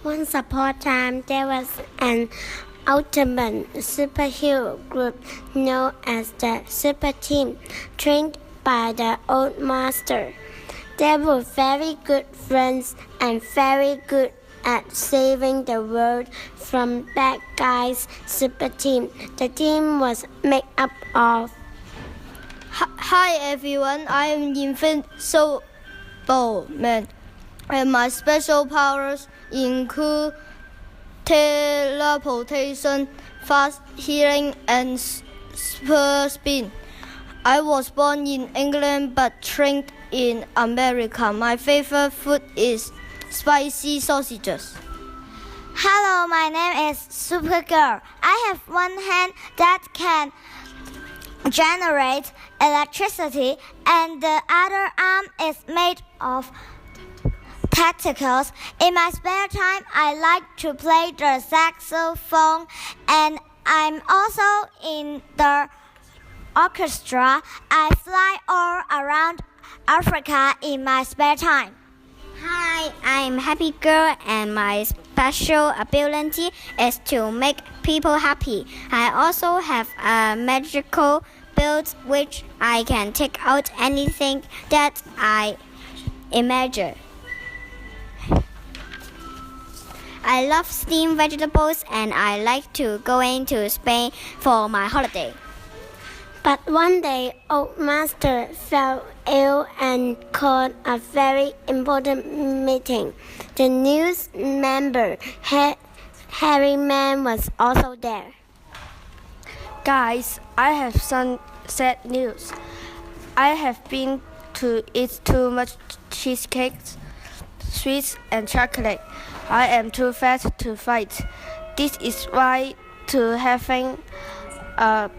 Once upon a time, there was an ultimate superhero group known as the Super Team, trained by the old master. They were very good friends and very good at saving the world from bad guys. Super Team. The team was made up of Hi everyone, I am Invincible Man, and my special powers include teleportation, fast healing, and super speed. I was born in England but trained in America. My favorite food is spicy sausages. Hello, my name is Supergirl. I have one hand that can generate electricity and the other arm is made of tentacles. In my spare time, I like to play the saxophone and I'm also in the orchestra. I fly all around Africa in my spare time. Hi, I'm Happy Girl and my special ability is to make people happy. I also have a magical build which I can take out anything that I imagine. I love steamed vegetables and I like to go into Spain for my holiday. But one day, old master fell ill and called a very important meeting. The news member, Harry Man, was also there. Guys, I have some sad news. I have been to eat too much cheesecakes, sweets, and chocolate. I am too fat to fight. This is why to having a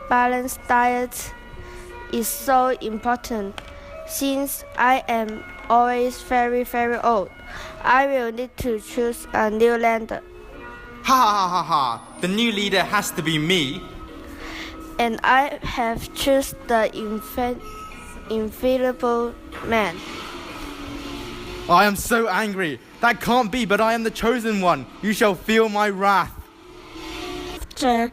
balanced diet is so important. Since I am always very, very old, I will need to choose a new leader. Ha ha ha ha! The new leader has to be me. And I have chosen the Invisible Man. I am so angry. That can't be, but I am the chosen one. You shall feel my wrath. After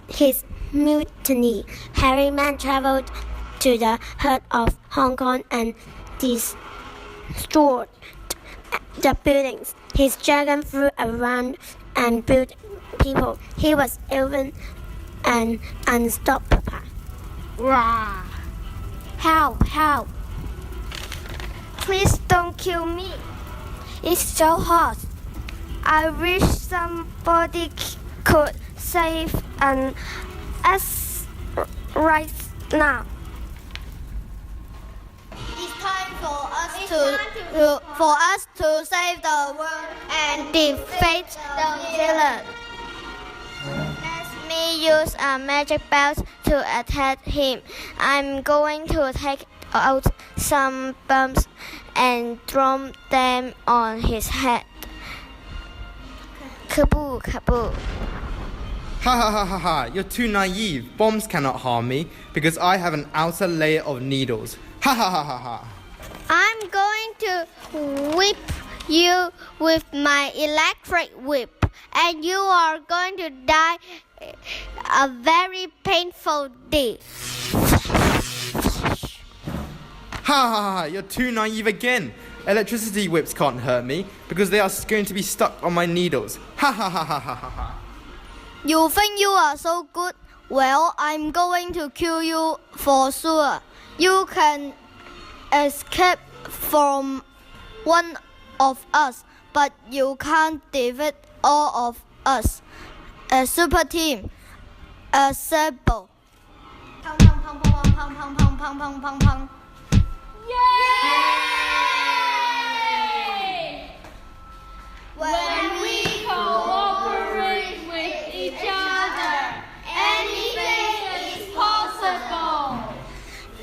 his mutiny, Harry Man traveled to the heart of Hong Kong and destroyed the buildings. His dragon flew around and built people. He was even and unstoppable. Rah! Help! Help! Please don't kill me. It's so hot. I wish somebody could save us right now. It's time for us to save the world and defeat the villain. Let me use a magic belt to attack him. I'm going to take out some bombs and throw them on his head. Kaboo, kaboo. Ha ha ha ha ha! You're too naive. Bombs cannot harm me because I have an outer layer of needles. Ha ha ha ha ha! I'm going to whip you with my electric whip, and you are going to die a very painful death. Ha ha ha! You're too naive again. Electricity whips can't hurt me because they are going to be stuck on my needles. Ha ha ha ha ha ha ha! You think you are so good? Well, I'm going to kill you for sure. You can escape from one of us, but you can't defeat all of us. A super team. Assemble. Pong, pong, pong, pong, pong, pong, pong, pong, pong, pong, pong. Yay! When we cooperate with each other, anything is possible.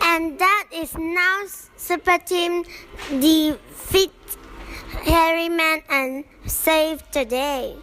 And that is now Super Team defeat Harry Man and save the day.